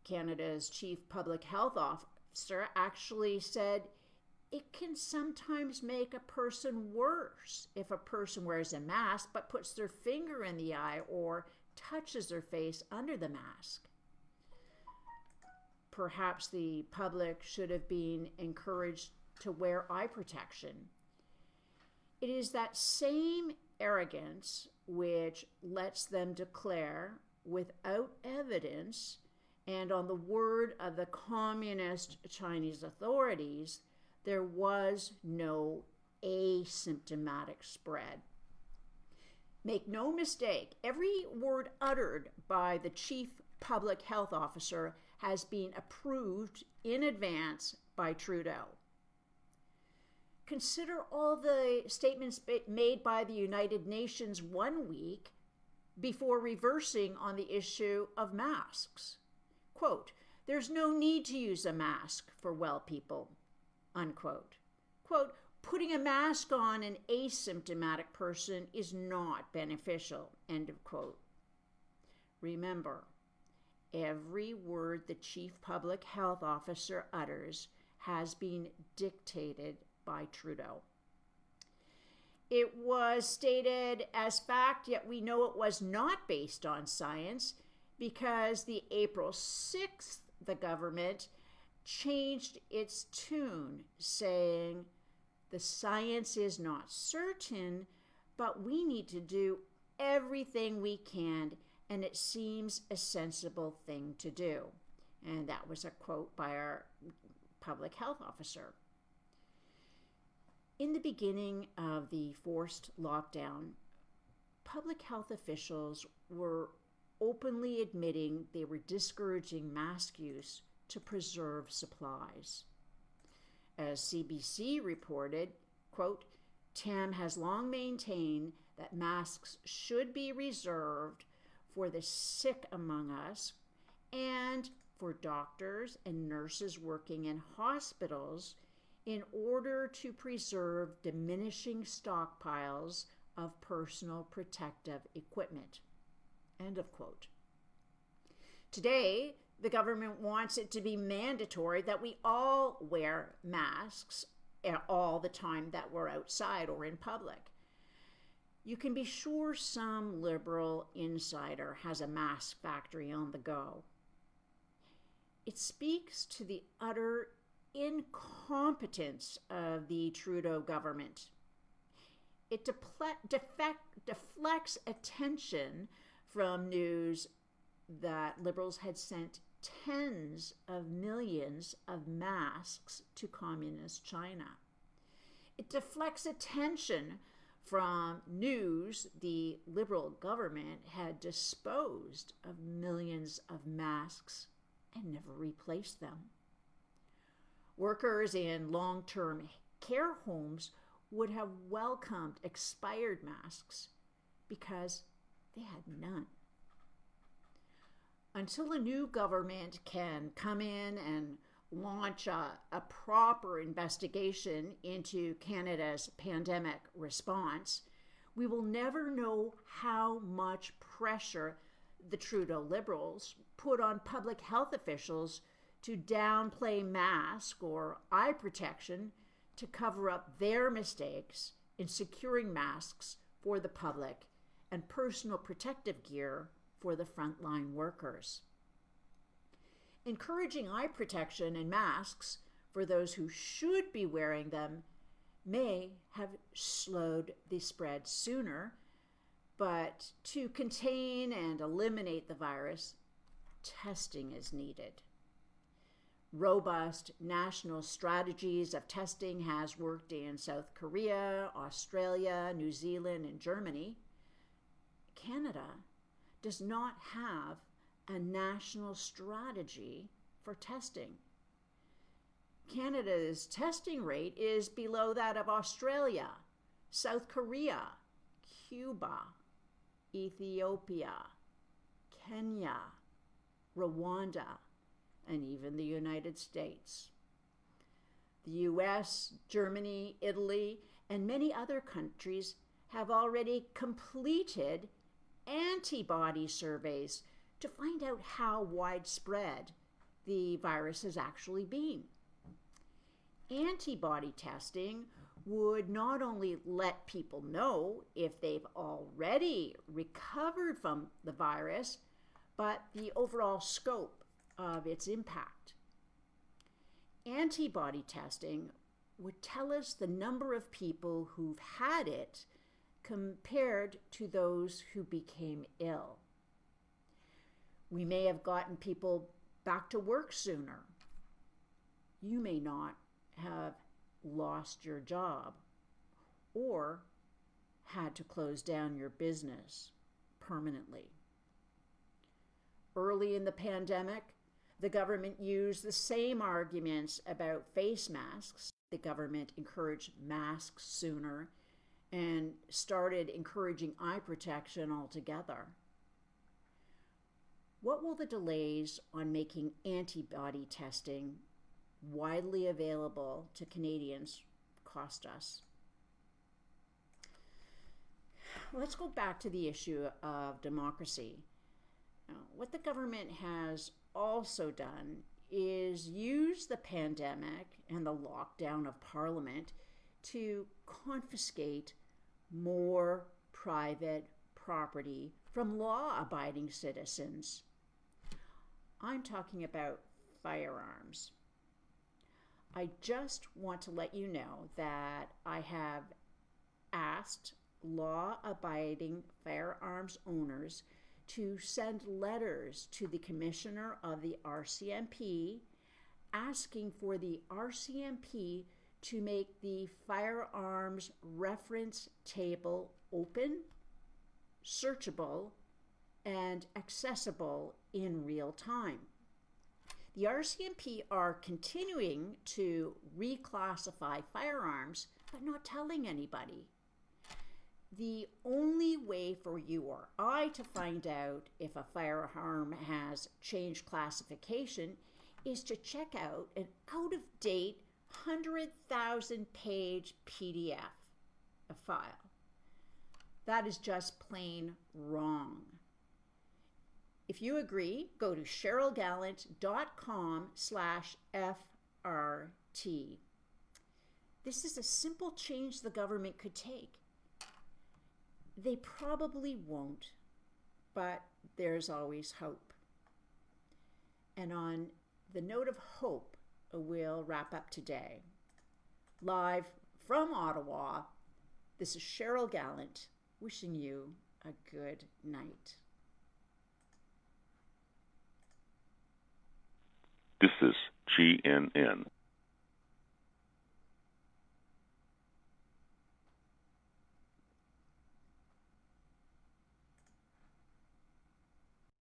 Canada's chief public health officer, actually said it can sometimes make a person worse if a person wears a mask but puts their finger in the eye or touches their face under the mask. Perhaps the public should have been encouraged to wear eye protection. It is that same arrogance which lets them declare, without evidence and on the word of the communist Chinese authorities, there was no asymptomatic spread. Make no mistake, every word uttered by the chief public health officer has been approved in advance by Trudeau. Consider all the statements made by the United Nations 1 week before reversing on the issue of masks. Quote, "There's no need to use a mask for well people," unquote. Quote, "Putting a mask on an asymptomatic person is not beneficial," end of quote. Remember, every word the chief public health officer utters has been dictated by Trudeau. It was stated as fact, yet we know it was not based on science because the April 6th, the government changed its tune, saying, "The science is not certain, but we need to do everything we can, and it seems a sensible thing to do." And that was a quote by our public health officer. In the beginning of the forced lockdown, public health officials were openly admitting they were discouraging mask use to preserve supplies. As CBC reported, quote, "TAM has long maintained that masks should be reserved for the sick among us and for doctors and nurses working in hospitals in order to preserve diminishing stockpiles of personal protective equipment," end of quote. Today, the government wants it to be mandatory that we all wear masks all the time that we're outside or in public. You can be sure some liberal insider has a mask factory on the go. It speaks to the utter incompetence of the Trudeau government. It deflects attention from news that Liberals had sent tens of millions of masks to communist China. It deflects attention from news the Liberal government had disposed of millions of masks and never replaced them. Workers in long-term care homes would have welcomed expired masks because they had none. Until a new government can come in and launch a proper investigation into Canada's pandemic response, we will never know how much pressure the Trudeau Liberals put on public health officials to downplay mask or eye protection to cover up their mistakes in securing masks for the public and personal protective gear for the frontline workers. Encouraging eye protection and masks for those who should be wearing them may have slowed the spread sooner, but to contain and eliminate the virus, testing is needed. Robust national strategies of testing has worked in South Korea, Australia, New Zealand, and Germany. Canada does not have a national strategy for testing. Canada's testing rate is below that of Australia, South Korea, Cuba, Ethiopia, Kenya, Rwanda, and even the United States. The US, Germany, Italy, and many other countries have already completed antibody surveys to find out how widespread the virus has actually been. Antibody testing would not only let people know if they've already recovered from the virus, but the overall scope of its impact. Antibody testing would tell us the number of people who've had it compared to those who became ill. We may have gotten people back to work sooner. You may not have lost your job or had to close down your business permanently. Early in the pandemic, the government used the same arguments about face masks. The government encouraged masks sooner and started encouraging eye protection altogether. What will the delays on making antibody testing widely available to Canadians cost us? Let's go back to the issue of democracy. What the government has also done is use the pandemic and the lockdown of Parliament to confiscate more private property from law-abiding citizens. I'm talking about firearms. I just want to let you know that I have asked law-abiding firearms owners to send letters to the Commissioner of the RCMP asking for the RCMP to make the firearms reference table open, searchable, and accessible in real time. The RCMP are continuing to reclassify firearms, but not telling anybody. The only way for you or I to find out if a firearm has changed classification is to check out an out-of-date 100,000-page PDF file. That is just plain wrong. If you agree, go to cherylgallant.com/FRT. This is a simple change the government could take. They probably won't, but there's always hope. And on the note of hope, we'll wrap up today. Live from Ottawa, this is Cheryl Gallant wishing you a good night. This is GNN.